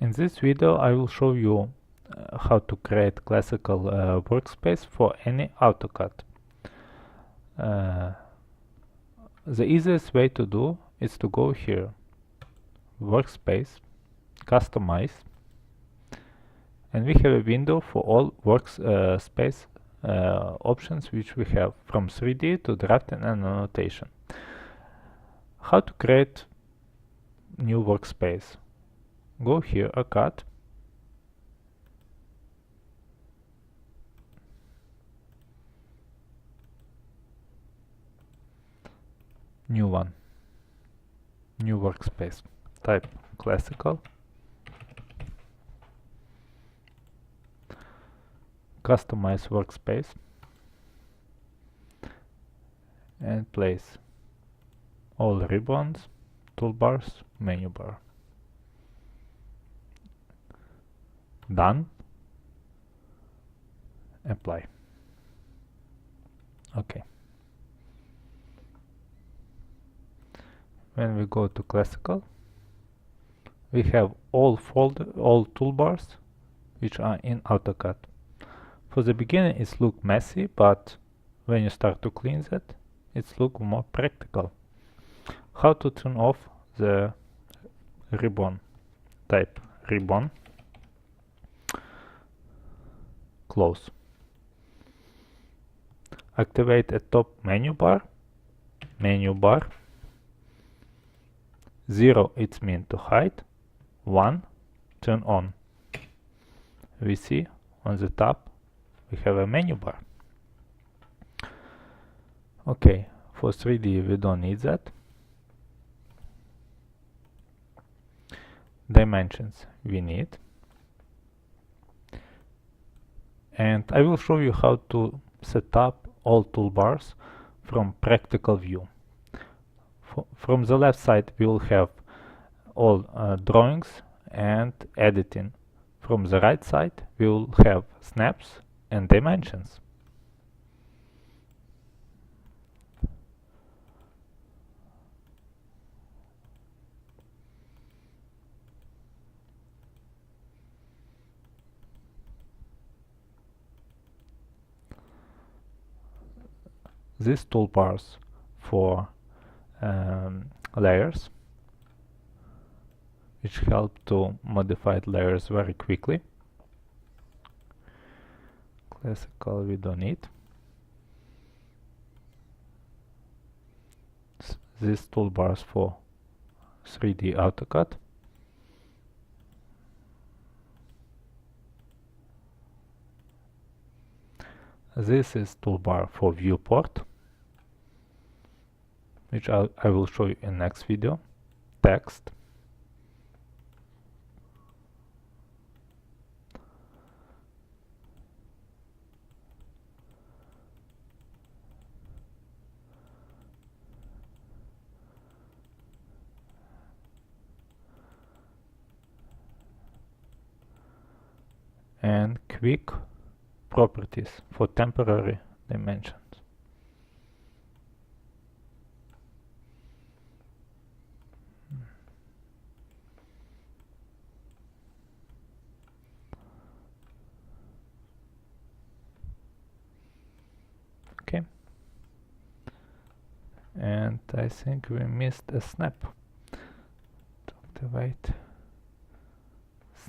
In this video I will show you how to create classical workspace for any Autocad. The easiest way to do is to go here, workspace, customize, and we have a window for all workspace options which we have, from 3D to drafting and annotation. How to create new workspace? Go here, Autocad, new one, new workspace, type classical, customize workspace, and place all ribbons, toolbars, menu bar. Done. Apply. Okay. When we go to classical, we have all toolbars which are in Autocad. For the beginning it looks messy, but when you start to clean that, it looks more practical. How to turn off the ribbon? Type ribbon, close. Activate a top menu bar, 0 it's mean to hide, 1 turn on. We see on the top we have a menu bar. Okay, for 3D we don't need that. Dimensions we need. And I will show you how to set up all toolbars from practical view. From the left side we will have all drawings and editing. From the right side we will have snaps and dimensions. These toolbars for layers, which help to modify layers very quickly. Classical we don't need. These toolbars for 3D Autocad. This is toolbar for viewport, which I will show you in next video. Text, and quick properties for temporary dimensions. Okay, and I think we missed a snap. To activate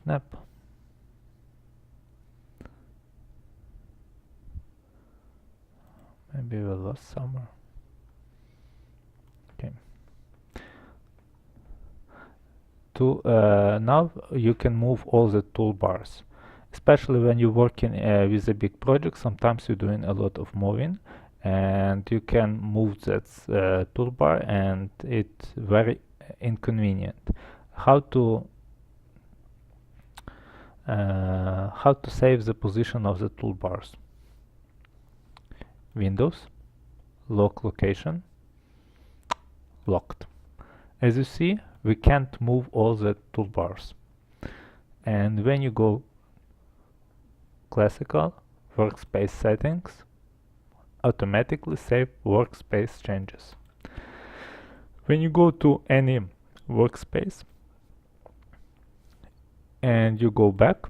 snap. Maybe we lost somewhere. Okay. Now you can move all the toolbars, especially when you're working with a big project. Sometimes you're doing a lot of moving, and you can move that toolbar, and it's very inconvenient. How to save the position of the toolbars? Windows, lock location, locked. As you see, we can't move all the toolbars. And when you go classical, workspace settings, automatically save workspace changes. When you go to any workspace, and you go back,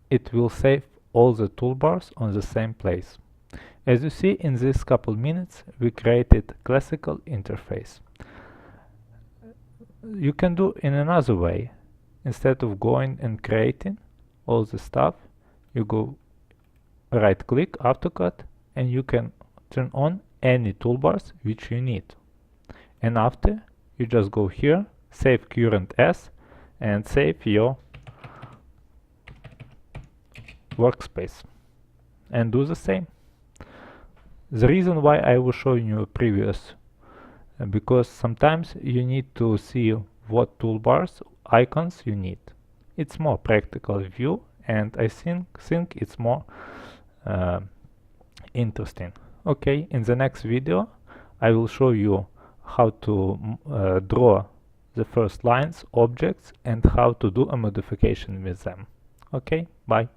it will save all the toolbars on the same place. As you see, in this couple minutes we created classical interface. You can do in another way. Instead of going and creating all the stuff, you go right click Autocad and you can turn on any toolbars which you need. And after, you just go here, save current as, and save your workspace and do the same. The reason why I was showing you a previous because sometimes you need to see what toolbars, icons you need. It's more practical view, and I think it's more interesting. Okay, in the next video I will show you how to draw the first lines, objects, and how to do a modification with them. Okay, bye.